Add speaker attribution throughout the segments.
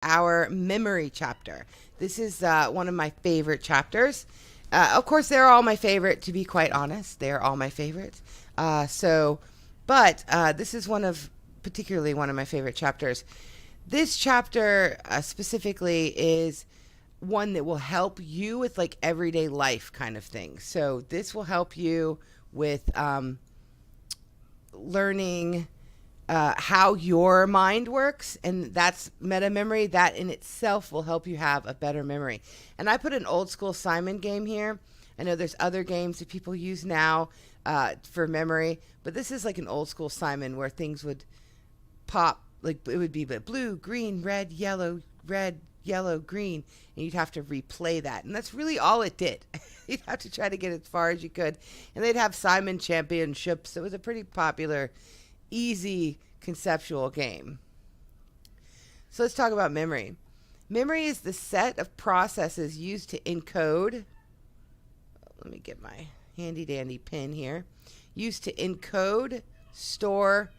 Speaker 1: our memory chapter. This is one of my favorite chapters. Of course, they're all my favorite, to be quite honest. They're all my favorites. But this is particularly one of my favorite chapters. This chapter specifically is one that will help you with like everyday life kind of things. So this will help you with learning how your mind works, and that's meta memory. That in itself will help you have a better memory. And I put an old school Simon game here. I know there's other games that people use now for memory, but this is like an old school Simon where things would pop, like it would be blue, green, red, yellow, green, and you'd have to replay that. And that's really all it did. You'd have to try to get as far as you could. And they'd have Simon championships. It was a pretty popular, easy, conceptual game. So let's talk about memory. Memory is the set of processes used to encode. Let me get my handy dandy pen here. Used to encode, store,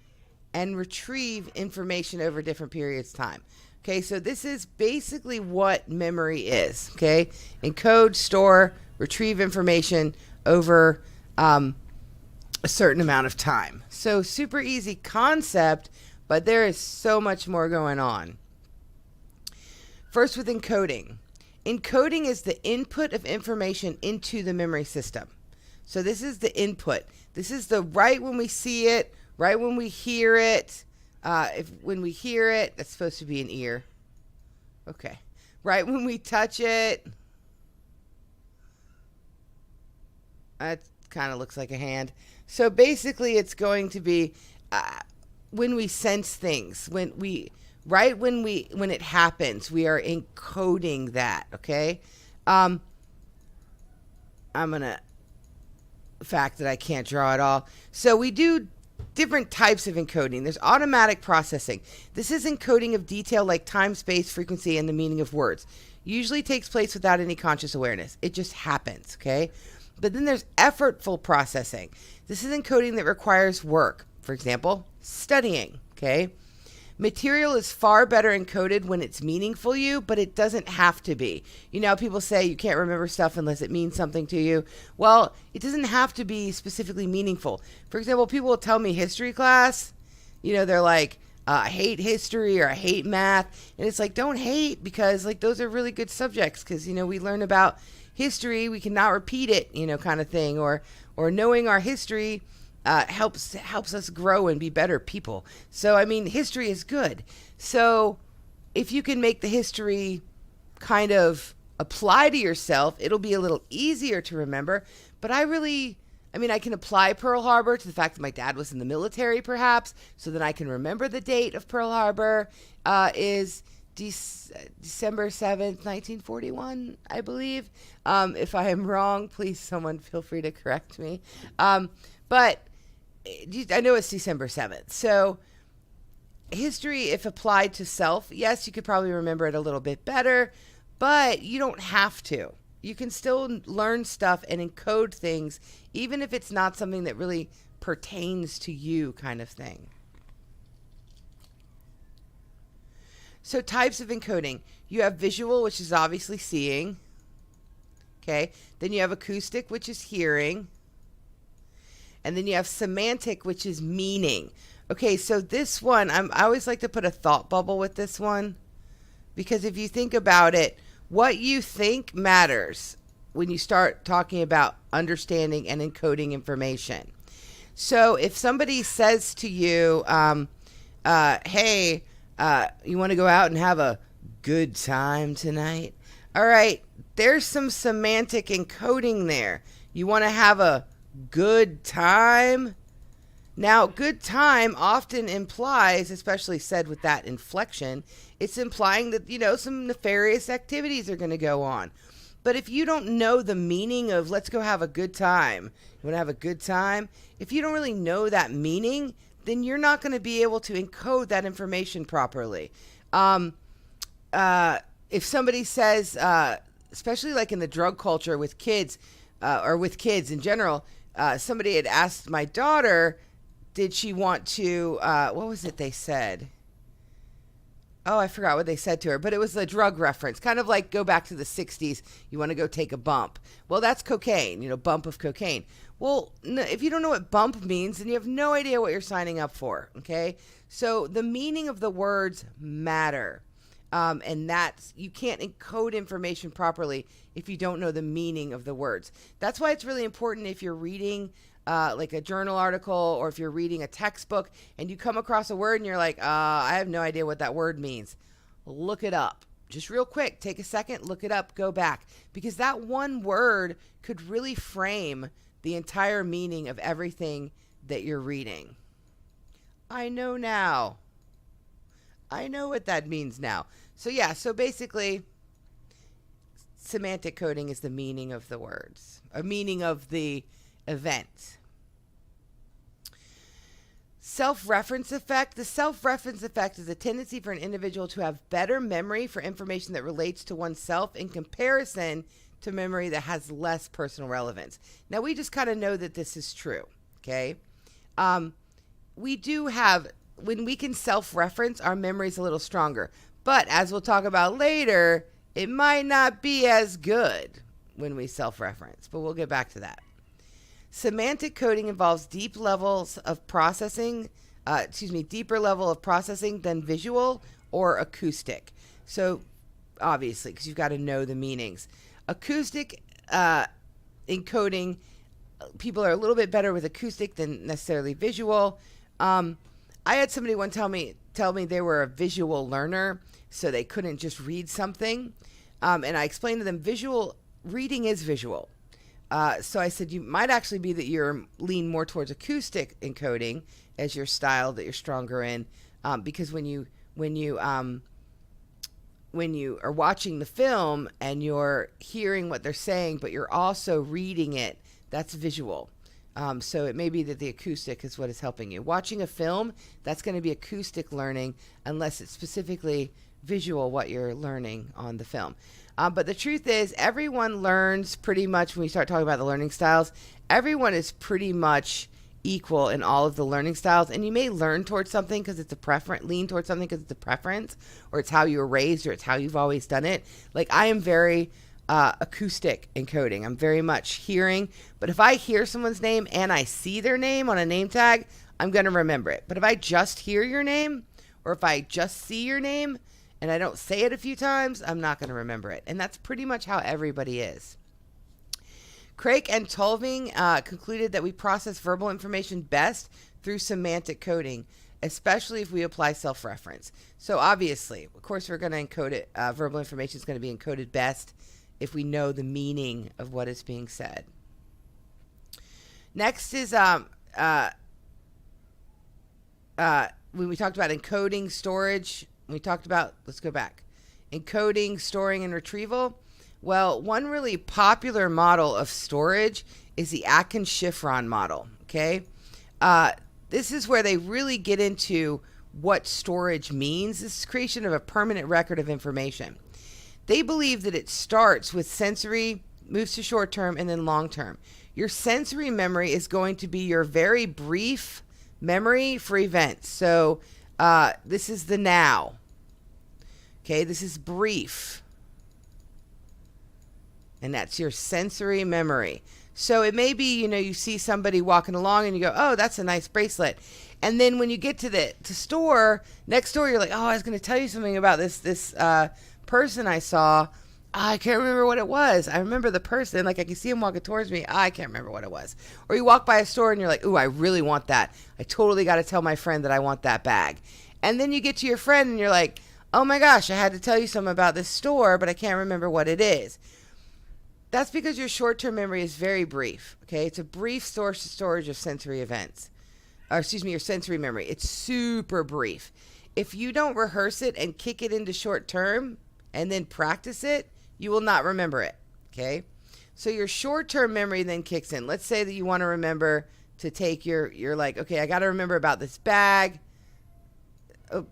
Speaker 1: and retrieve information over different periods of time. Okay, so this is basically what memory is. Okay, encode, store, retrieve information over a certain amount of time. So super easy concept, but there is so much more going on. First with encoding. Encoding is the input of information into the memory system. So this is the input. This is the right when we see it, right when we hear it. When we hear it, that's supposed to be an ear. Okay. Right when we touch it. That kind of looks like a hand. So basically it's going to be when we sense things, when it happens, we are encoding that, okay? I'm going to fact that I can't draw at all. So we do different types of encoding. There's automatic processing. This is encoding of detail like time, space, frequency, and the meaning of words. Usually takes place without any conscious awareness. It just happens, okay? But then there's effortful processing. This is encoding that requires work. For example, studying, okay? Material is far better encoded when it's meaningful to you, but it doesn't have to be. You know, people say you can't remember stuff unless it means something to you. Well, it doesn't have to be specifically meaningful. For example, people will tell me history class, you know, they're like, I hate history or I hate math. And it's like, don't hate, because like those are really good subjects, because, you know, we learn about history, we cannot repeat it, you know, kind of thing. Or knowing our history helps us grow and be better people. So, I mean, history is good. So if you can make the history kind of apply to yourself, it'll be a little easier to remember. But I can apply Pearl Harbor to the fact that my dad was in the military, perhaps, so that I can remember the date of Pearl Harbor is December 7th, 1941, I believe. If I am wrong, please someone feel free to correct me. But I know it's December 7th. So history, if applied to self, yes, you could probably remember it a little bit better, but you don't have to. You can still learn stuff and encode things, even if it's not something that really pertains to you, kind of thing. So types of encoding. You have visual, which is obviously seeing. Okay. Then you have acoustic, which is hearing. And then you have semantic, which is meaning. Okay, so this one, I always like to put a thought bubble with this one, because if you think about it, what you think matters when you start talking about understanding and encoding information. So if somebody says to you, hey, you want to go out and have a good time tonight? All right, there's some semantic encoding there. You want to have a good time? Now, good time often implies, especially said with that inflection, it's implying that, you know, some nefarious activities are going to go on. But if you don't know the meaning of let's go have a good time, you want to have a good time? If you don't really know that meaning, then you're not going to be able to encode that information properly. If somebody says, especially like in the drug culture with kids, or with kids in general, somebody had asked my daughter, did she want to, what was it they said? Oh, I forgot what they said to her, but it was a drug reference, kind of like go back to the 60s. You want to go take a bump. Well, that's cocaine, bump of cocaine. Well, if you don't know what bump means, then you have no idea what you're signing up for, okay? So the meaning of the words matter. And that's, you can't encode information properly if you don't know the meaning of the words. That's why it's really important if you're reading like a journal article, or if you're reading a textbook and you come across a word and you're like, I have no idea what that word means. Look it up. Just real quick, take a second, look it up, go back. Because that one word could really frame the entire meaning of everything that you're reading. I know now. I know what that means now. So yeah, so basically, semantic coding is the meaning of the words, a meaning of the event. Self-reference effect. The self-reference effect is a tendency for an individual to have better memory for information that relates to oneself in comparison to memory that has less personal relevance. Now, we just kind of know that this is true, okay? We do have, when we can self-reference, our memory's a little stronger. But as we'll talk about later, it might not be as good when we self-reference, but we'll get back to that. Semantic coding involves deeper level of processing than visual or acoustic. So obviously, because you've got to know the meanings. Acoustic encoding, people are a little bit better with acoustic than necessarily visual. I had somebody one tell me they were a visual learner, so they couldn't just read something. And I explained to them reading is visual. So I said, you might actually be that you're lean more towards acoustic encoding as your style that you're stronger in, because when you are watching the film and you're hearing what they're saying, but you're also reading it, that's visual. So it may be that the acoustic is what is helping you. Watching a film, that's going to be acoustic learning, unless it's specifically visual what you're learning on the film. But the truth is, everyone learns pretty much, when we start talking about the learning styles, everyone is pretty much equal in all of the learning styles. And you may learn towards something because it's a preference, lean towards something because it's a preference, or it's how you were raised, or it's how you've always done it. Like, I am very acoustic encoding. I'm very much hearing. But if I hear someone's name and I see their name on a name tag, I'm going to remember it. But if I just hear your name, or if I just see your name, and I don't say it a few times, I'm not going to remember it. And that's pretty much how everybody is. Craik and Tulving concluded that we process verbal information best through semantic coding, especially if we apply self-reference. So obviously, of course, we're going to encode it. Verbal information is going to be encoded best if we know the meaning of what is being said. Next is when we talked about encoding, storage. We talked about, let's go back, encoding, storing, and retrieval. Well, one really popular model of storage is the Atkins-Shiffrin model, okay? This is where they really get into what storage means. This is creation of a permanent record of information. They believe that it starts with sensory, moves to short term, and then long term. Your sensory memory is going to be your very brief memory for events. So this is the now. Okay, this is brief. And that's your sensory memory. So it may be, you see somebody walking along and you go, oh, that's a nice bracelet. And then when you get to the store, next door, you're like, oh, I was going to tell you something about this person I saw. I can't remember what it was. I remember the person, like I can see him walking towards me. I can't remember what it was. Or you walk by a store and you're like, ooh, I really want that. I totally got to tell my friend that I want that bag. And then you get to your friend and you're like, oh my gosh, I had to tell you something about this store, but I can't remember what it is. That's because your short-term memory is very brief, okay? It's a brief storage of sensory events. Your sensory memory. It's super brief. If you don't rehearse it and kick it into short-term and then practice it, you will not remember it, okay? So your short-term memory then kicks in. Let's say that you want to remember to take you're like, okay, I got to remember about this bag. Oh,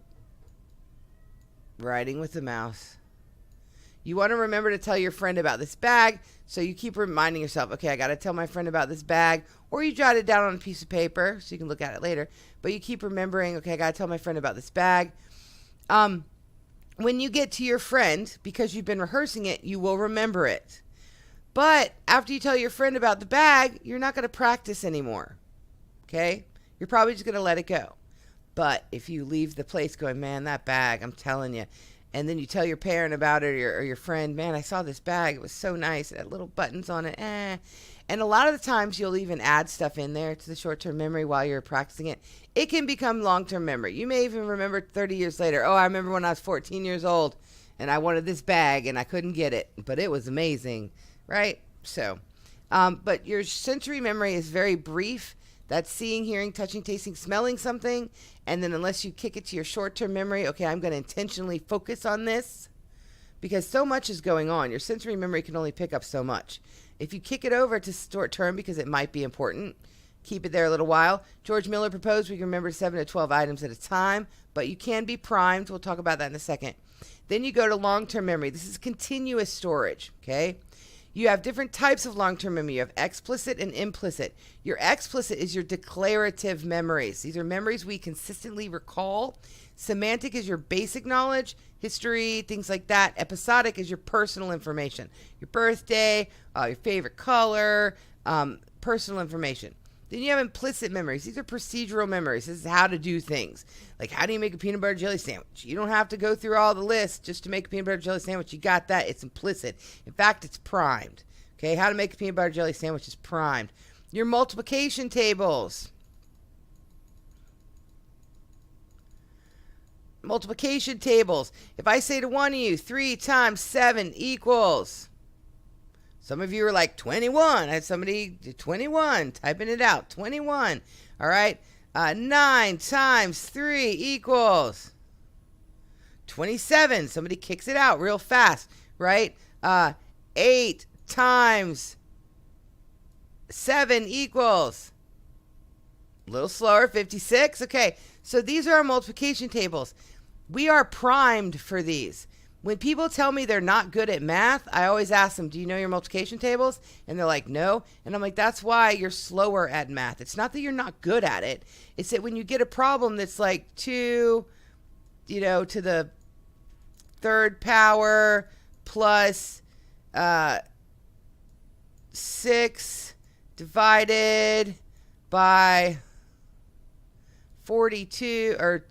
Speaker 1: writing with the mouse. You want to remember to tell your friend about this bag, so you keep reminding yourself, okay, I got to tell my friend about this bag, or you jot it down on a piece of paper so you can look at it later, but you keep remembering, okay, I got to tell my friend about this bag. when you get to your friend, because you've been rehearsing it, you will remember it. But after you tell your friend about the bag, you're not going to practice anymore. Okay? You're probably just going to let it go. But if you leave the place going, man, that bag, I'm telling you, and then you tell your parent about it, or your friend, man, I saw this bag. It was so nice. It had little buttons on it. And a lot of the times you'll even add stuff in there to the short-term memory while you're practicing it. It can become long-term memory. You may even remember 30 years later, oh, I remember when I was 14 years old and I wanted this bag and I couldn't get it, but it was amazing, right? So, but your sensory memory is very brief. That's seeing, hearing, touching, tasting, smelling something. And then unless you kick it to your short-term memory, okay, I'm going to intentionally focus on this because so much is going on. Your sensory memory can only pick up so much. If you kick it over to short-term because it might be important, keep it there a little while. George Miller proposed we can remember 7 to 12 items at a time, but you can be primed. We'll talk about that in a second. Then you go to long-term memory. This is continuous storage, okay? You have different types of long-term memory. You have explicit and implicit. Your explicit is your declarative memories. These are memories we consistently recall. Semantic is your basic knowledge, history, things like that. Episodic is your personal information. Your birthday, your favorite color, personal information. Then you have implicit memories. These are procedural memories. This is how to do things. Like, how do you make a peanut butter jelly sandwich? You don't have to go through all the lists just to make a peanut butter jelly sandwich. You got that. It's implicit. In fact, it's primed. Okay, how to make a peanut butter jelly sandwich is primed. Your multiplication tables. Multiplication tables. If I say to one of you, 3 times 7 equals... Some of you are like 21. I had somebody 21 typing it out. 21. All right. 9 times 3 equals 27. Somebody kicks it out real fast, right? 8 times 7 equals a little slower, 56. Okay. So these are our multiplication tables. We are primed for these. When people tell me they're not good at math, I always ask them, do you know your multiplication tables? And they're like, no. And I'm like, that's why you're slower at math. It's not that you're not good at it. It's that when you get a problem that's like 2, to the third power plus 6 divided by 42,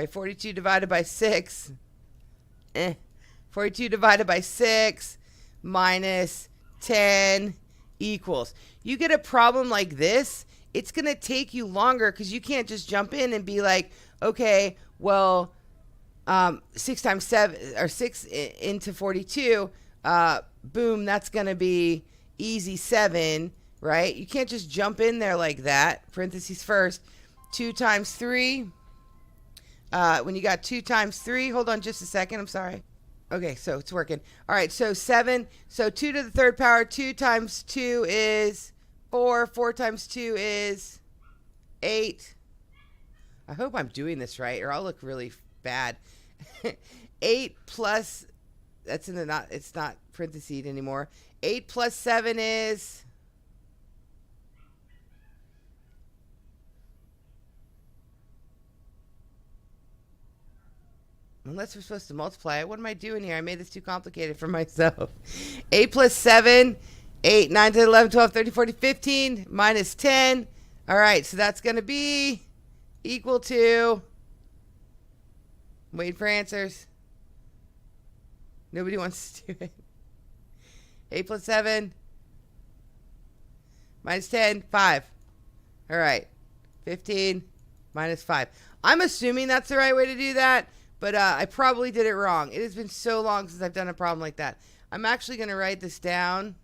Speaker 1: 42 divided by 6. 42 divided by 6 minus 10 equals. You get a problem like this, it's going to take you longer because you can't just jump in and be like, okay, well, 6 times 7, or 6 into 42, boom, that's going to be easy 7, right? You can't just jump in there like that. Parentheses first. 2 times 3. When you got 2 times 3, hold on just a second. I'm sorry. Okay, so it's working. All right, so 7. So 2 to the third power, 2 times 2 is 4. 4 times 2 is 8. I hope I'm doing this right, or I'll look really bad. 8 plus, that's in the not, it's not parentheses anymore. 8 plus 7 is... Unless we're supposed to multiply it. What am I doing here? I made this too complicated for myself. 8 plus 7, 8, 9, 10, 11, 12, 13, 14, 15, minus 10. All right, so that's going to be equal to... Waiting for answers. Nobody wants to do it. 8 plus 7, minus 10, 5. All right, 15, minus 5. I'm assuming that's the right way to do that. But I probably did it wrong. It has been so long since I've done a problem like that. I'm actually going to write this down.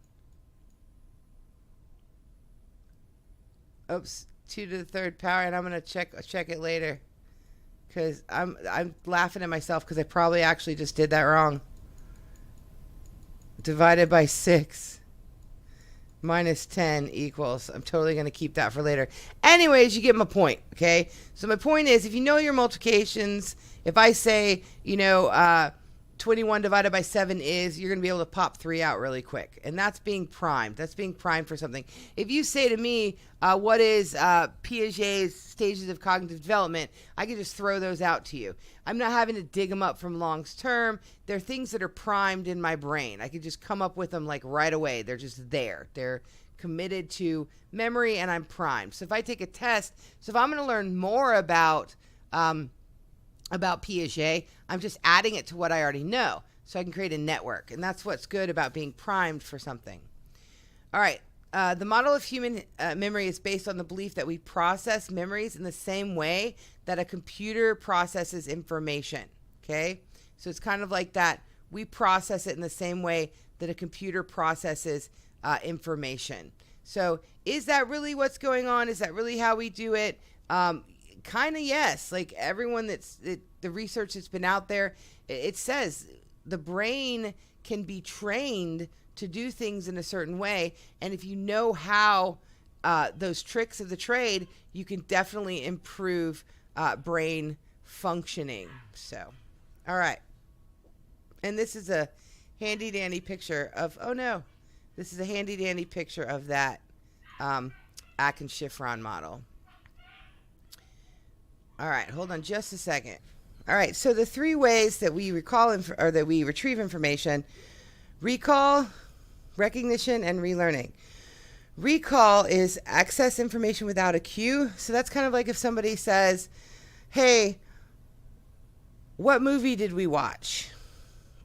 Speaker 1: Oops, 2 to the third power, and I'm going to check it later. Because I'm laughing at myself because I probably actually just did that wrong. Divided by 6 minus 10 equals. I'm totally going to keep that for later. Anyways, you get my point, okay? So my point is, if you know your multiplications, if I say, 21 divided by 7 is, you're going to be able to pop 3 out really quick. And that's being primed. That's being primed for something. If you say to me, what is Piaget's stages of cognitive development, I can just throw those out to you. I'm not having to dig them up from long term. They're things that are primed in my brain. I can just come up with them like right away. They're just there. They're committed to memory, and I'm primed. So if I take a test, so if I'm going to learn more about Piaget, I'm just adding it to what I already know. So I can create a network. And that's what's good about being primed for something. All right. The model of human memory is based on the belief that we process memories in the same way that a computer processes information. Okay? So it's kind of like that. We process it in the same way that a computer processes information. So is that really what's going on? Is that really how we do it? Kind of, yes. Like everyone the research that's been out there, it says the brain can be trained to do things in a certain way. And if you know how those tricks of the trade, you can definitely improve brain functioning. So, all right. And this is a handy dandy picture of, this is a handy dandy picture of that Akin-Shifron model. All right, hold on just a second. All right, so the 3 ways that we that we retrieve information: recall, recognition, and relearning. Recall is access information without a cue. So that's kind of like if somebody says, hey, what movie did we watch?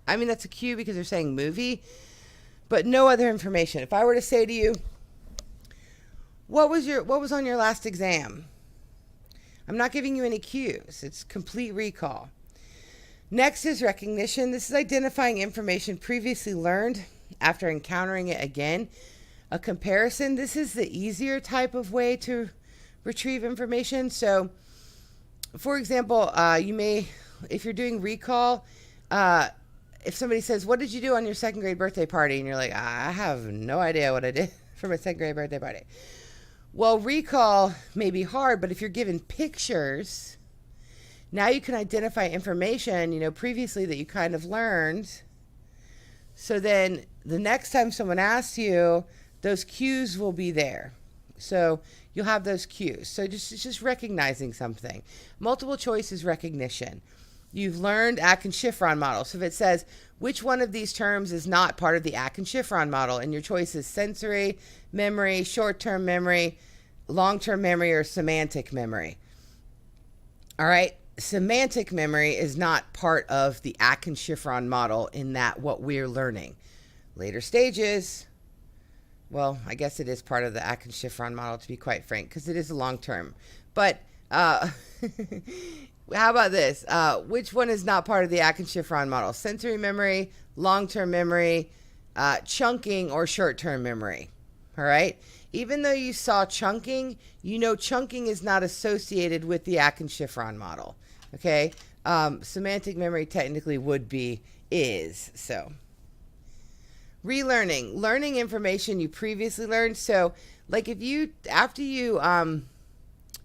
Speaker 1: I mean, that's a cue because they're saying movie, but no other information. If I were to say to you, what was on your last exam? I'm not giving you any cues. It's complete recall. Next is recognition. This is identifying information previously learned after encountering it again. A comparison. This is the easier type of way to retrieve information. So, for example, you may, if you're doing recall, if somebody says, what did you do on your 2nd grade birthday party? And you're like, I have no idea what I did for my 2nd grade birthday party. Well, recall may be hard, but if you're given pictures, now you can identify information, previously that you kind of learned. So then the next time someone asks you, those cues will be there. So you'll have those cues. So just recognizing something. Multiple choice is recognition. You've learned Akin-Shifron model. So if it says, which one of these terms is not part of the Akin-Shifron model? And your choice is sensory, memory, short-term memory, long-term memory, or semantic memory. All right. Semantic memory is not part of the Akin-Shifron model in that what we're learning. Later stages, well, I guess it is part of the Akin-Shifron model, to be quite frank, because it is a long-term. But how about this? Which one is not part of the Akin-Shifron model? Sensory memory, long-term memory, chunking, or short-term memory. All right? Even though you saw chunking, chunking is not associated with the Akin-Shifron model. Okay? Semantic memory technically is. So, relearning. Learning information you previously learned. So, like after you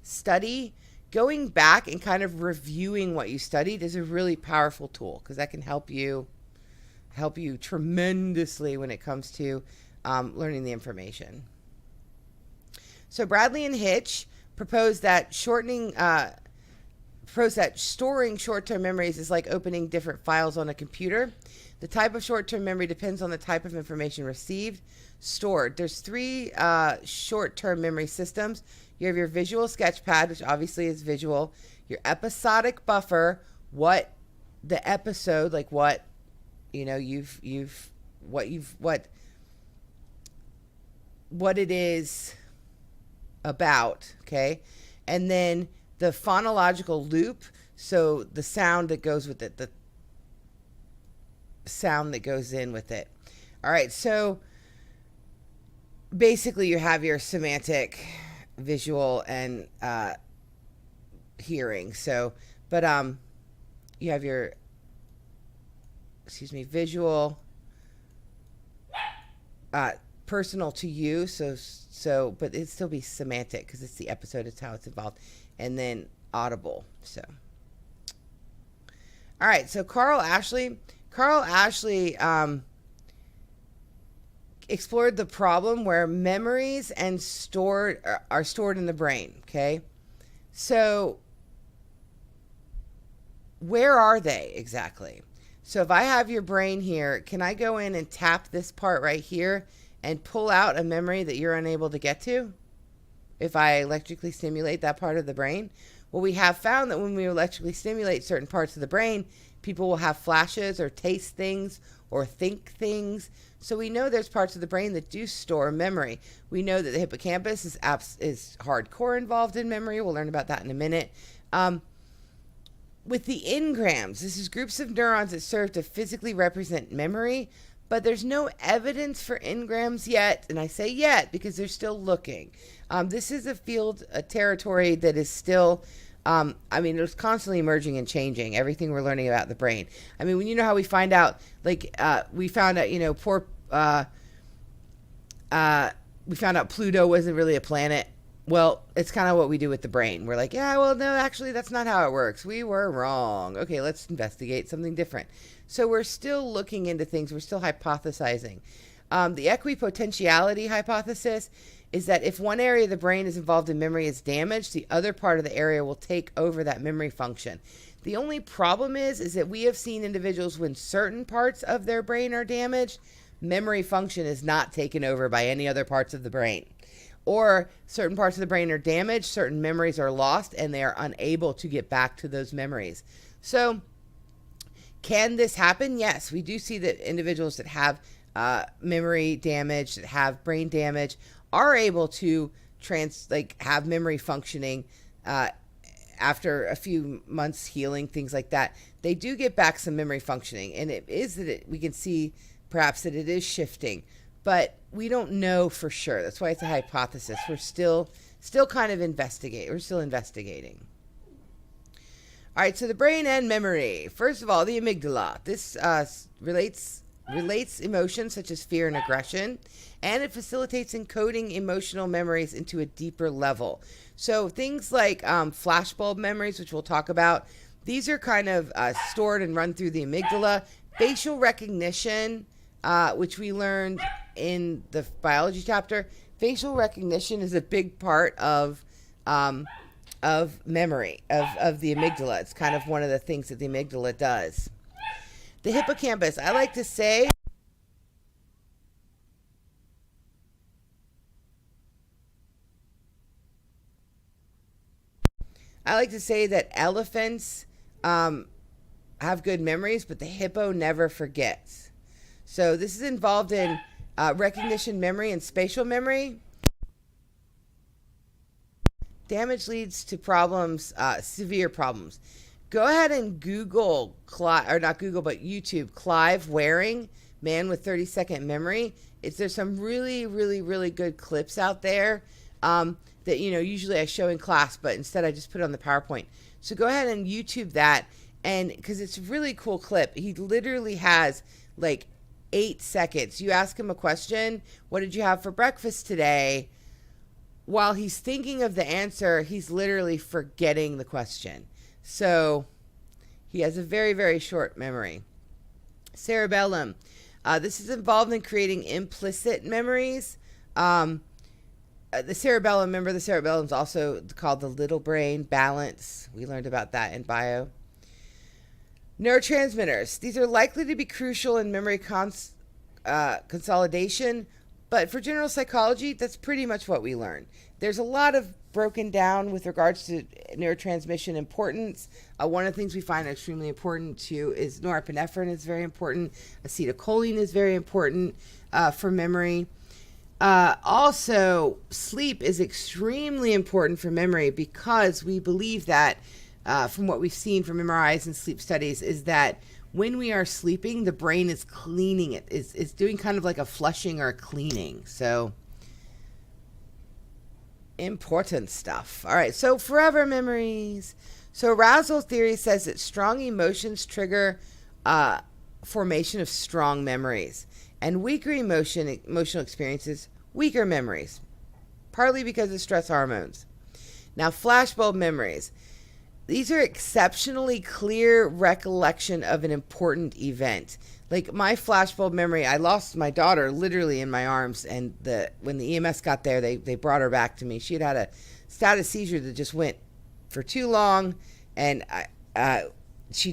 Speaker 1: study, going back and kind of reviewing what you studied is a really powerful tool because that can help you tremendously when it comes to learning the information. So Bradley and Hitch proposed that storing short-term memories is like opening different files on a computer. The type of short-term memory depends on the type of information received, stored. There's 3 short-term memory systems. You have your visual sketchpad, which obviously is visual. Your episodic buffer, what the episode, like what it is about, okay? And then the phonological loop, so the sound that goes with it, the sound that goes in with it. All right, so basically you have your semantic, visual, and hearing. So, but you have your, visual, personal to you, so but it'd still be semantic because it's the episode, it's how it's involved, and then audible. So all right, so Carl Carl Ashley explored the problem where memories and are stored in the brain. Okay, so where are they exactly? So if I have your brain here, can I go in and tap this part right here and pull out a memory that you're unable to get to? If I electrically stimulate that part of the brain? Well, we have found that when we electrically stimulate certain parts of the brain, people will have flashes or taste things or think things. So we know there's parts of the brain that do store memory. We know that the hippocampus is hardcore involved in memory. We'll learn about that in a minute. With the engrams, this is groups of neurons that serve to physically represent memory, but there's no evidence for engrams yet, and I say yet because they're still looking. This is a field, a territory that is still, it's constantly emerging and changing, everything we're learning about the brain. I mean, when you know how we find out, we found out, we found out Pluto wasn't really a planet. Well, it's kind of what we do with the brain. We're like, yeah, well, no, actually, that's not how it works. We were wrong. Okay, let's investigate something different. So we're still looking into things. We're still hypothesizing. The equipotentiality hypothesis is that if one area of the brain is involved in memory is damaged, the other part of the area will take over that memory function. The only problem is that we have seen individuals when certain parts of their brain are damaged, memory function is not taken over by any other parts of the brain. Or certain parts of the brain are damaged, certain memories are lost, and they are unable to get back to those memories. So, can this happen? Yes, we do see that individuals that have memory damage, that have brain damage, are able to have memory functioning after a few months healing, things like that. They do get back some memory functioning, and it is that we can see perhaps that it is shifting. But we don't know for sure. That's why it's a hypothesis. We're still kind of investigating. We're still investigating. All right, so the brain and memory. First of all, the amygdala. This relates emotions such as fear and aggression, and it facilitates encoding emotional memories into a deeper level. So things like flashbulb memories, which we'll talk about, these are kind of stored and run through the amygdala. Facial recognition, which we learned in the biology chapter, facial recognition is a big part of memory, of the amygdala. It's kind of one of the things that the amygdala does. The hippocampus, I like to say that elephants have good memories, but the hippo never forgets. So this is involved in recognition memory and spatial memory. Damage leads to problems, severe problems. Go ahead and Google, YouTube, Clive Waring, man with 30-second memory. There's some really, really, really good clips out there that, usually I show in class, but instead I just put it on the PowerPoint. So go ahead and YouTube that, and because it's a really cool clip. He literally has 8 seconds. You ask him a question, what did you have for breakfast today? While he's thinking of the answer, he's literally forgetting the question. So he has a very, very short memory. Cerebellum. This is involved in creating implicit memories. The cerebellum, remember the cerebellum is also called the little brain, balance. We learned about that in bio. Neurotransmitters. These are likely to be crucial in memory consolidation, but for general psychology, that's pretty much what we learn. There's a lot of broken down with regards to neurotransmission importance. One of the things we find extremely important too is norepinephrine is very important. Acetylcholine is very important for memory. Also, sleep is extremely important for memory because we believe that from what we've seen from MRIs and sleep studies is that when we are sleeping, the brain is cleaning it. It's doing kind of like a flushing or a cleaning. So, important stuff. All right, so forever memories. So arousal theory says that strong emotions trigger formation of strong memories. And weaker emotional experiences, weaker memories. Partly because of stress hormones. Now, flashbulb memories. These are exceptionally clear recollection of an important event. Like my flashbulb memory, I lost my daughter literally in my arms, and when the EMS got there, they brought her back to me. She had a status seizure that just went for too long, and she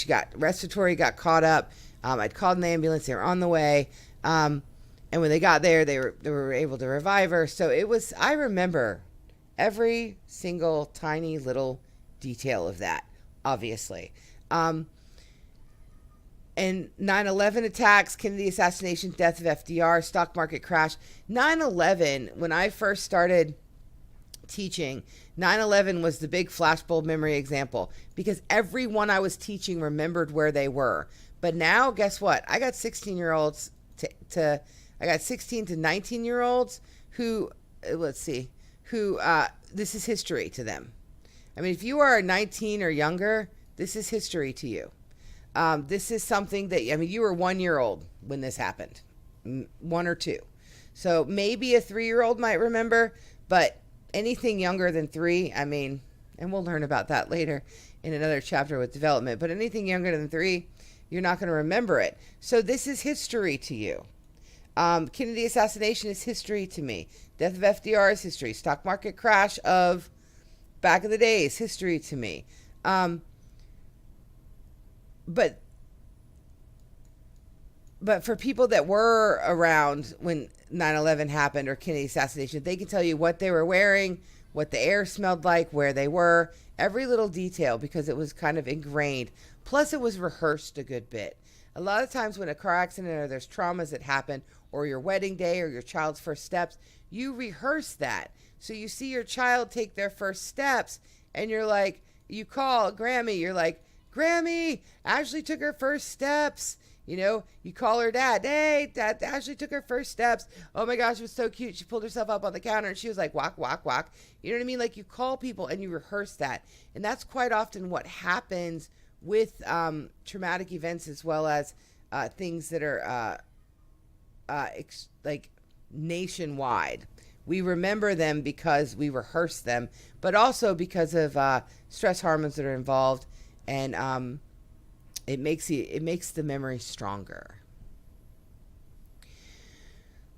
Speaker 1: got respiratory, got caught up. I'd called an ambulance; they were on the way, and when they got there, they were able to revive her. So I remember every single tiny little detail of that, obviously. And 9/11 attacks, Kennedy assassination, death of FDR, stock market crash. 9/11, when I first started teaching, 9/11 was the big flashbulb memory example, because everyone I was teaching remembered where they were. But now, guess what? I got 16-year-olds I got 16 to 19-year-olds who, this is history to them. I mean, if you are 19 or younger, this is history to you. This is something that, you were 1 year old when this happened, 1 or 2. So maybe a 3-year-old might remember, but anything younger than 3, and we'll learn about that later in another chapter with development, but anything younger than 3, you're not going to remember it. So this is history to you. Kennedy assassination is history to me. Death of FDR is history. Stock market crash of back in the day is history to me. But for people that were around when 9/11 happened or Kennedy assassination, they can tell you what they were wearing, what the air smelled like, where they were, every little detail, because it was kind of ingrained. Plus, it was rehearsed a good bit. A lot of times when a car accident or there's traumas that happen, or your wedding day or your child's first steps, you rehearse that. So you see your child take their first steps, and you're like, you call Grammy, you're like, Grammy, Ashley took her first steps. You call her dad. Hey, Dad, Ashley took her first steps. Oh my gosh, it was so cute. She pulled herself up on the counter and she was like, walk, walk, walk. You know what I mean? Like, you call people and you rehearse that. And that's quite often what happens with traumatic events, as well as things that are like nationwide. We remember them because we rehearse them, but also because of stress hormones that are involved, and it makes the memory stronger.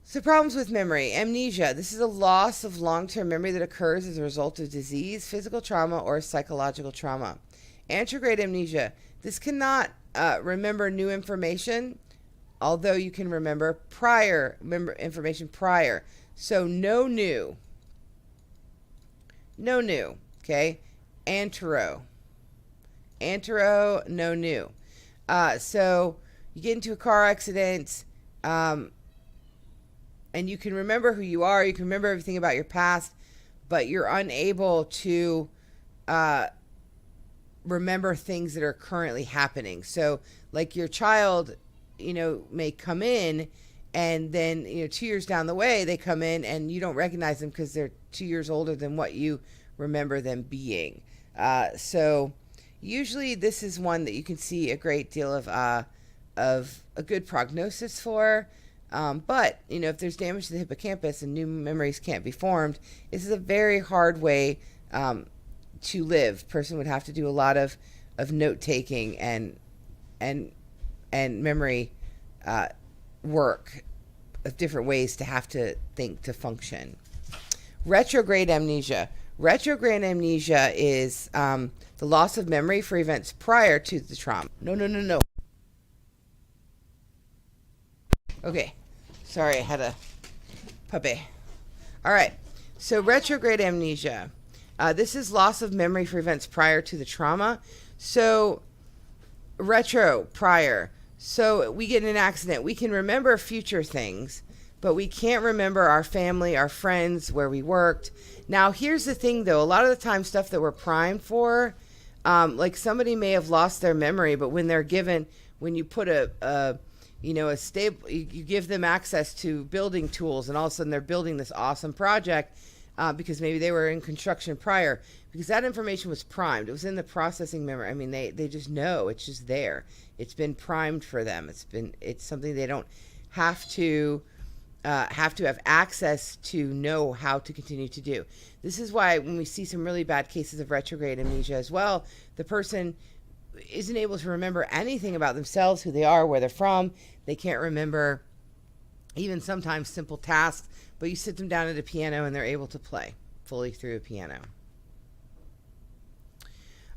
Speaker 1: So problems with memory. Amnesia. This is a loss of long-term memory that occurs as a result of disease, physical trauma, or psychological trauma. Anterograde amnesia. This cannot remember new information, although you can remember information prior. So no new, okay? Antero, no new. So you get into a car accident, and you can remember who you are, you can remember everything about your past, but you're unable to remember things that are currently happening. So like your child, may come in, and then 2 years down the way they come in and you don't recognize them because they're 2 years older than what you remember them being. So usually this is one that you can see a great deal of a good prognosis for. But if there's damage to the hippocampus and new memories can't be formed, this is a very hard way to live. Person would have to do a lot of note taking and memory work of different ways to have to think to function. Retrograde amnesia. Retrograde amnesia is the loss of memory for events prior to the trauma. No. Okay. Sorry, I had a puppy. All right. So retrograde amnesia. This is loss of memory for events prior to the trauma. So prior. So we get in an accident. We can remember future things, but we can't remember our family, our friends, where we worked. Now, here's the thing, though. A lot of the time, stuff that we're primed for, like somebody may have lost their memory, but when you put a stable, you give them access to building tools, and all of a sudden they're building this awesome project because maybe they were in construction prior, because that information was primed. It was in the processing memory. They just know. It's just there. It's been primed for them. It's something they don't have to have to have access to know how to continue to do. This is why when we see some really bad cases of retrograde amnesia as well, the person isn't able to remember anything about themselves, who they are, where they're from. They can't remember even sometimes simple tasks, but you sit them down at a piano and they're able to play fully through a piano.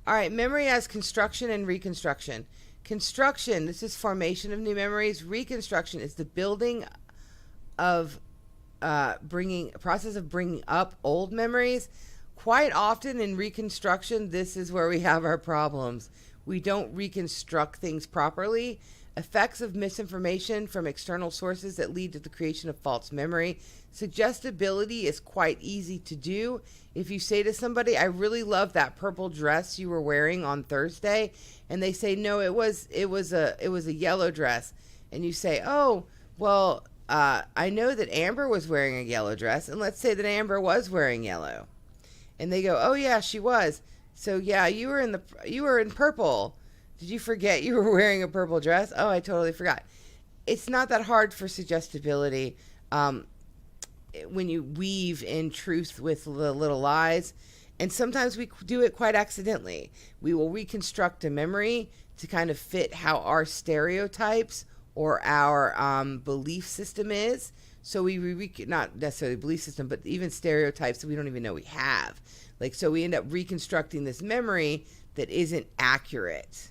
Speaker 1: All right, memory as construction and reconstruction. Construction, this is formation of new memories. Reconstruction is the building of process of bringing up old memories. Quite often in reconstruction, this is where we have our problems. We don't reconstruct things properly. Effects of misinformation from external sources that lead to the creation of false memory. Suggestibility is quite easy to do. If you say to somebody, I really love that purple dress you were wearing on Thursday, and they say, no, it was a yellow dress. And you say, oh, well, I know that Amber was wearing a yellow dress, and let's say that Amber was wearing yellow. And they go, oh yeah, she was. So yeah, you were in purple. Did you forget you were wearing a purple dress? Oh, I totally forgot. It's not that hard for suggestibility when you weave in truth with the little lies. And sometimes we do it quite accidentally. We will reconstruct a memory to kind of fit how our stereotypes or our belief system is. So not necessarily belief system, but even stereotypes that we don't even know we have. Like, so we end up reconstructing this memory that isn't accurate.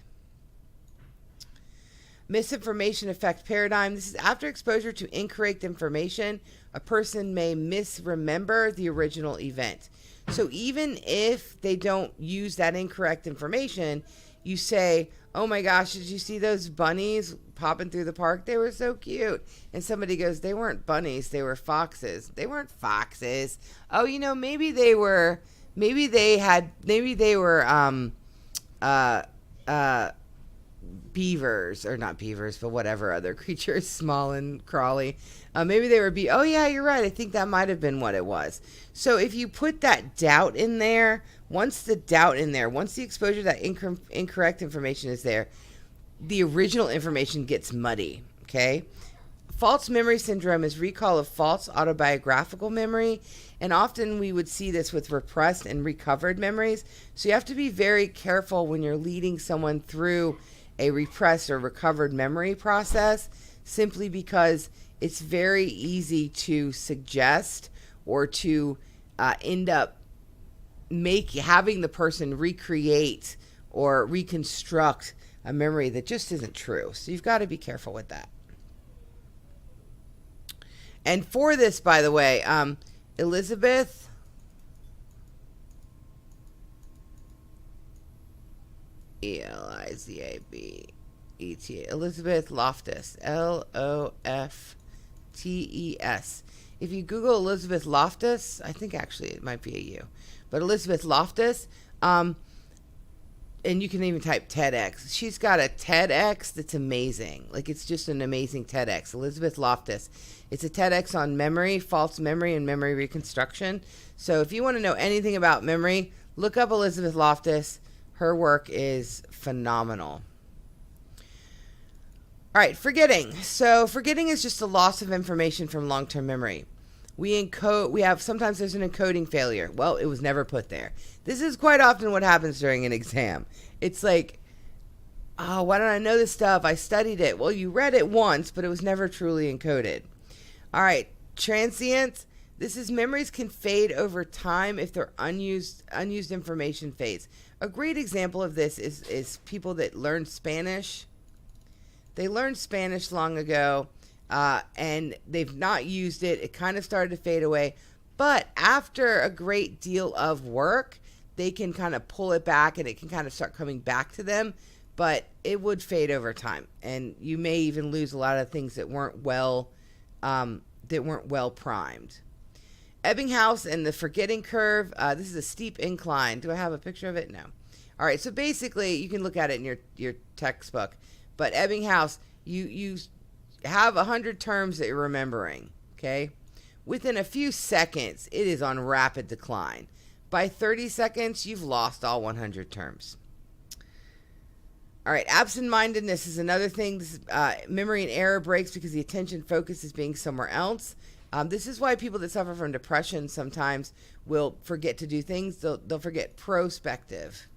Speaker 1: Misinformation effect paradigm. This is after exposure to incorrect information, a person may misremember the original event. So even if they don't use that incorrect information, you say, oh my gosh, did you see those bunnies popping through the park? They were so cute. And somebody goes, they weren't bunnies, they were foxes. They weren't foxes. Oh, maybe they were beavers, or not beavers, but whatever other creatures, small and crawly. Maybe they were oh yeah, you're right. I think that might have been what it was. So if you put that doubt in there, once the exposure to that incorrect information is there, the original information gets muddy, okay? False memory syndrome is recall of false autobiographical memory, and often we would see this with repressed and recovered memories. So you have to be very careful when you're leading someone through a repressed or recovered memory process, simply because it's very easy to suggest or to end up having the person recreate or reconstruct a memory that just isn't true. So you've got to be careful with that. And for this, by the way, Elizabeth Elizabeth Elizabeth Loftus, Loftes. If you Google Elizabeth Loftus, I think actually it might be a U, but Elizabeth Loftus, and you can even type TEDx. She's got a TEDx that's amazing. Like, it's just an amazing TEDx. Elizabeth Loftus. It's a TEDx on memory, false memory, and memory reconstruction. So if you want to know anything about memory, look up Elizabeth Loftus. Her work is phenomenal. All right, forgetting. So forgetting is just a loss of information from long-term memory. Sometimes there's an encoding failure. Well, it was never put there. This is quite often what happens during an exam. It's like, oh, why don't I know this stuff? I studied it. Well, you read it once, but it was never truly encoded. All right, transient. This is memories can fade over time if they're unused information fades. A great example of this is people that learn Spanish. They learned Spanish long ago, and they've not used it. It kind of started to fade away. But after a great deal of work, they can kind of pull it back, and it can kind of start coming back to them. But it would fade over time, and you may even lose a lot of things that weren't well primed. Ebbinghaus and the forgetting curve. This is a steep incline. Do I have a picture of it? No. All right. So basically, you can look at it in your textbook. But Ebbinghaus, you have 100 terms that you're remembering. Okay. Within a few seconds, it is on rapid decline. By 30 seconds, you've lost all 100 terms. All right, absent-mindedness is another thing. This, memory and error breaks because the attention focus is being somewhere else. This is why people that suffer from depression sometimes will forget to do things. They'll forget prospective.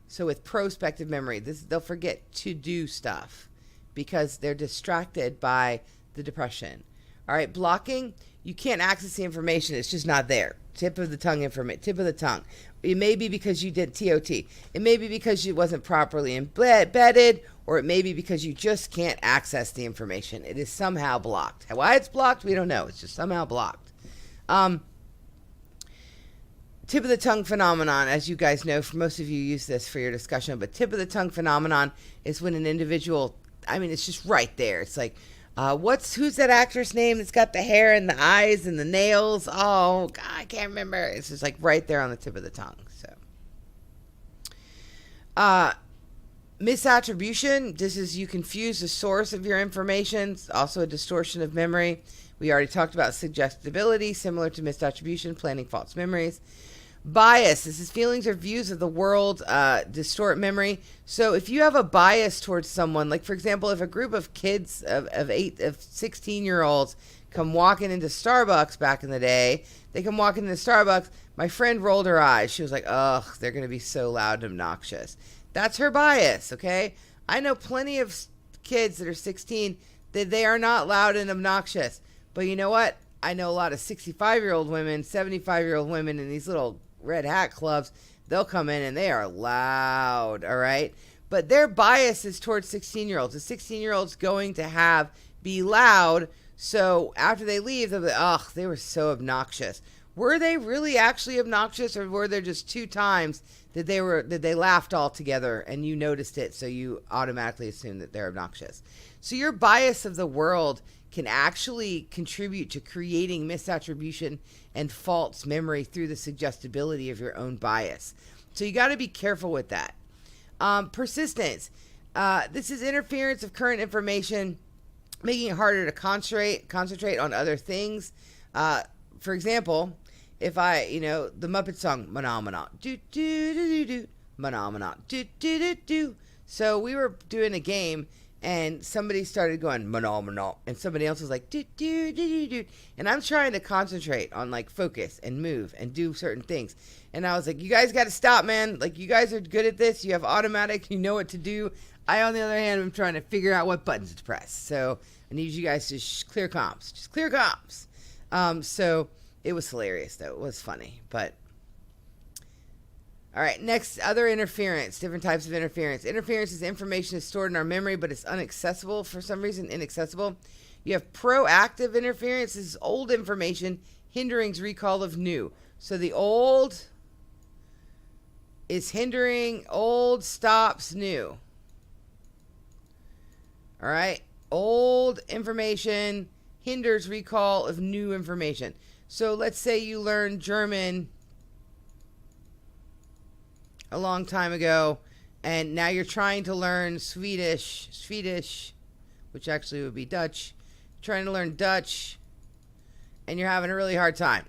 Speaker 1: So with prospective memory, they'll forget to do stuff because they're distracted by the depression. All right, blocking, you can't access the information. It's just not there. Tip of the tongue information, tip of the tongue. It may be because you did TOT. It may be because it wasn't properly embedded, or it may be because you just can't access the information. It is somehow blocked. Why it's blocked, we don't know. It's just somehow blocked. Tip of the tongue phenomenon, as you guys know, for most of you use this for your discussion, but tip of the tongue phenomenon is when an individual, I mean, it's just right there. It's like, who's that actress name that's got the hair and the eyes and the nails? Oh, God, I can't remember. It's just like right there on the tip of the tongue. So, misattribution. This is you confuse the source of your information. It's also a distortion of memory. We already talked about suggestibility, similar to misattribution, planning false memories. Bias. This is feelings or views of the world distort memory. So if you have a bias towards someone, like for example, if a group of kids of 16-year-olds come walking into Starbucks back in the day, they come walking into Starbucks, my friend rolled her eyes. She was like, ugh, they're going to be so loud and obnoxious. That's her bias, okay? I know plenty of kids that are 16 that they are not loud and obnoxious. But you know what? I know a lot of 65-year-old women, 75-year-old women in these little red hat clubs. They'll come in and they are loud, all right? But their bias is towards 16-year-olds. The 16-year-old's going to be loud, so after they leave, they'll be like, ugh, they were so obnoxious. Were they really actually obnoxious, or were there just 2 times that they laughed all together and you noticed it, so you automatically assume that they're obnoxious? So your bias of the world can actually contribute to creating misattribution and false memory through the suggestibility of your own bias. So you got to be careful with that. Persistence. This is interference of current information, making it harder to concentrate on other things. For example, if the Muppet song, Phenomena, do do do do do, Phenomena, do do do do. So we were doing a game, and somebody started going, Phenomena, and somebody else was like, do do do do do, and I'm trying to concentrate on like focus and move and do certain things, and I was like, you guys got to stop, man. Like, you guys are good at this. You have automatic. You know what to do. I, on the other hand, am trying to figure out what buttons to press. So I need you guys to clear comms. Just clear comms. So it was hilarious, though. It was funny. But, all right, next, other interference, different types of interference. Interference is information is stored in our memory, but it's inaccessible for some reason, inaccessible. You have proactive interference. This is old information hindering recall of new. So the old is hindering, old stops new. All right, old information hinders recall of new information. So let's say you learned German a long time ago, and now you're trying to learn Swedish, which actually would be Dutch. Trying to learn Dutch, and you're having a really hard time.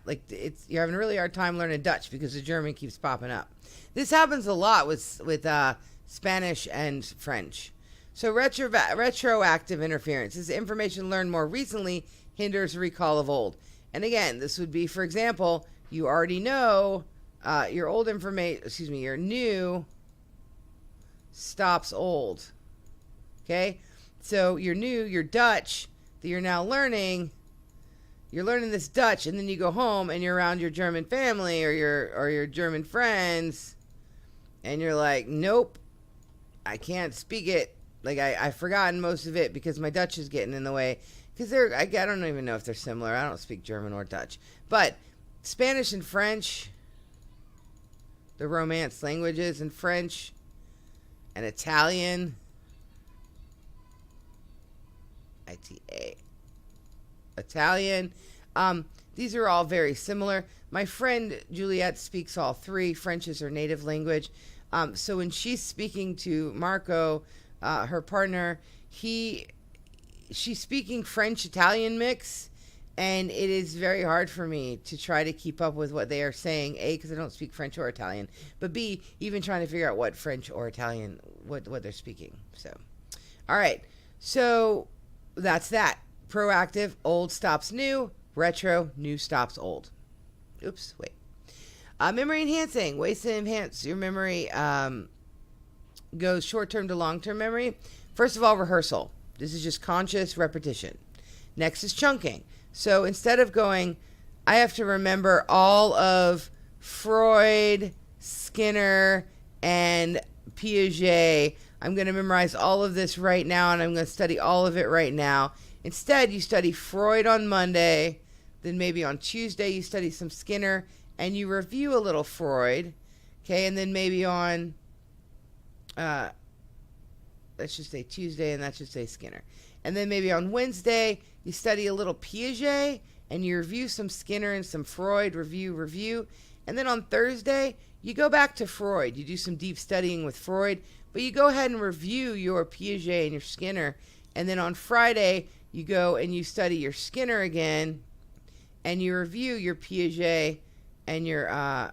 Speaker 1: You're having a really hard time learning Dutch because the German keeps popping up. This happens a lot with Spanish and French. So retroactive interference is information learned more recently hinders recall of old. And again, this would be, for example, you already know your old information, your new stops old. Okay? So your new, your Dutch that you're now learning, you're learning this Dutch, and then you go home and you're around your German family or your German friends, and you're like, nope, I can't speak it. Like, I've forgotten most of it because my Dutch is getting in the way. Because I don't even know if they're similar. I don't speak German or Dutch. But Spanish and French, the Romance languages, and French and Italian, Italian, these are all very similar. My friend Juliette speaks all 3. French is her native language. So when she's speaking to Marco, her partner, she's speaking French-Italian mix, And it is very hard for me to try to keep up with what they are saying, A, because I don't speak French or Italian, but B, even trying to figure out what French or Italian, what they're speaking. So, all right. So that's that. Proactive, old stops new. Retro, new stops old. Oops, wait. Memory enhancing, ways to enhance your memory goes short-term to long-term memory. First of all, rehearsal. This is just conscious repetition. Next is chunking. So instead of going, I have to remember all of Freud, Skinner, and Piaget, I'm going to memorize all of this right now, and I'm going to study all of it right now. Instead, you study Freud on Monday, then maybe on Tuesday you study some Skinner, and you review a little Freud, okay, and then maybe on, let's just say Tuesday, and that should say Skinner. And then maybe on Wednesday, you study a little Piaget, and you review some Skinner and some Freud, review. And then on Thursday, you go back to Freud. You do some deep studying with Freud, but you go ahead and review your Piaget and your Skinner. And then on Friday, you go and you study your Skinner again, and you review your Piaget and your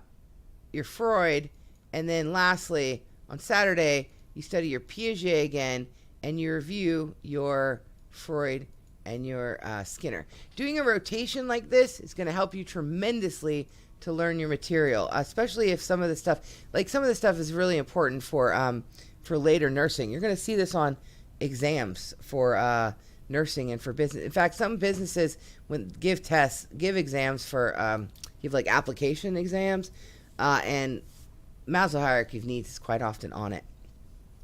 Speaker 1: Freud. And then lastly, on Saturday, you study your Piaget again, and you review your Freud and your Skinner. Doing a rotation like this is going to help you tremendously to learn your material, especially if some of the stuff is really important for later nursing. You're going to see this on exams for nursing and for business. In fact, some businesses give exams for give like application exams, and Maslow hierarchy of needs is quite often on it.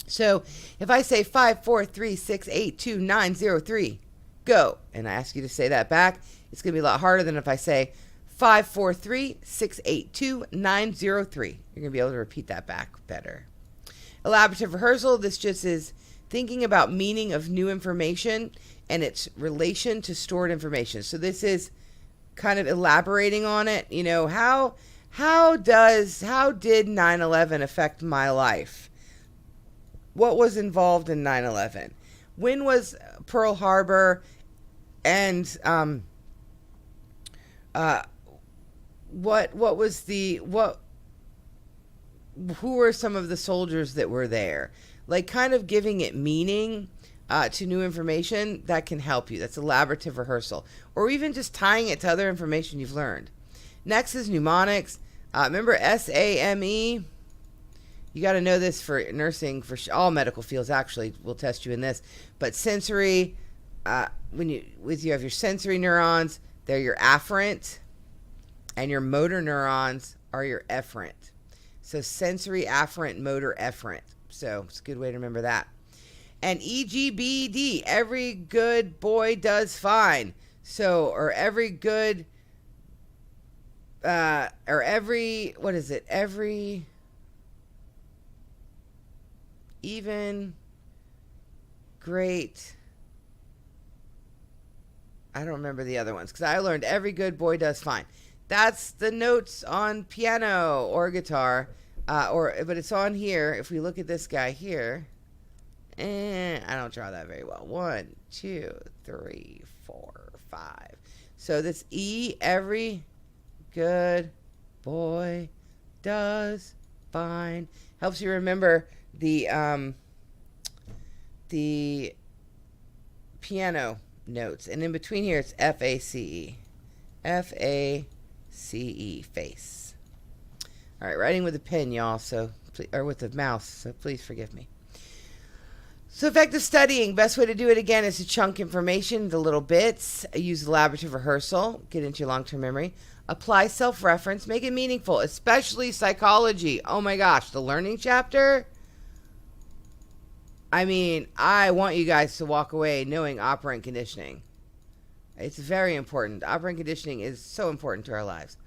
Speaker 1: So if I say 5, 4, 3, 6, 8, 2, 9, 0, 3, go, and I ask you to say that back, it's going to be a lot harder than if I say 5, 4, 3, 6, 8, 2, 9, 0, 3. You're going to be able to repeat that back better. Elaborative rehearsal, this just is thinking about meaning of new information and its relation to stored information. So this is kind of elaborating on it. You know, how did 9/11 affect my life? What was involved in 9/11? When was Pearl Harbor, and who were some of the soldiers that were there? Like, kind of giving it meaning to new information that can help you. That's elaborative rehearsal, or even just tying it to other information you've learned. Next is mnemonics. Remember SAME? You got to know this for nursing, for all medical fields. Actually, we'll test you in this. But sensory, when you have your sensory neurons, they're your afferent, and your motor neurons are your efferent. So sensory, afferent, motor, efferent. So it's a good way to remember that. And EGBD, every good boy does fine. So, or every good, even, great, I don't remember the other ones because I learned every good boy does fine. That's the notes on piano or guitar, but it's on here. If we look at this guy here, I don't draw that very well. 1, 2, 3, 4, 5. So this E, every good boy does fine, helps you remember the piano notes. And in between here, it's FACE. FACE, face. All right, writing with a pen, y'all, or with a mouse, so please forgive me. So effective studying, best way to do it again is to chunk information into little bits, use elaborative rehearsal, get into your long-term memory, apply self-reference, make it meaningful, especially psychology. Oh my gosh, the learning chapter. I mean, I want you guys to walk away knowing operant conditioning. It's very important. Operant conditioning is so important to our lives.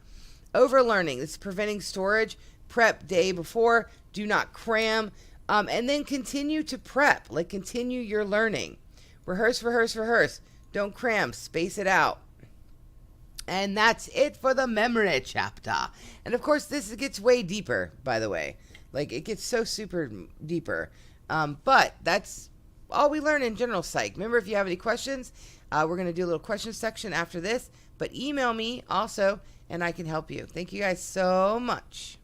Speaker 1: Overlearning, this is preventing storage, prep day before, do not cram, and then continue to prep, like continue your learning. Rehearse, rehearse, rehearse. Don't cram, space it out. And that's it for the memory chapter. And of course, this gets way deeper, by the way. Like, it gets so super deeper. But that's all we learn in general psych. Remember, if you have any questions, we're going to do a little question section after this. But email me also, and I can help you. Thank you guys so much.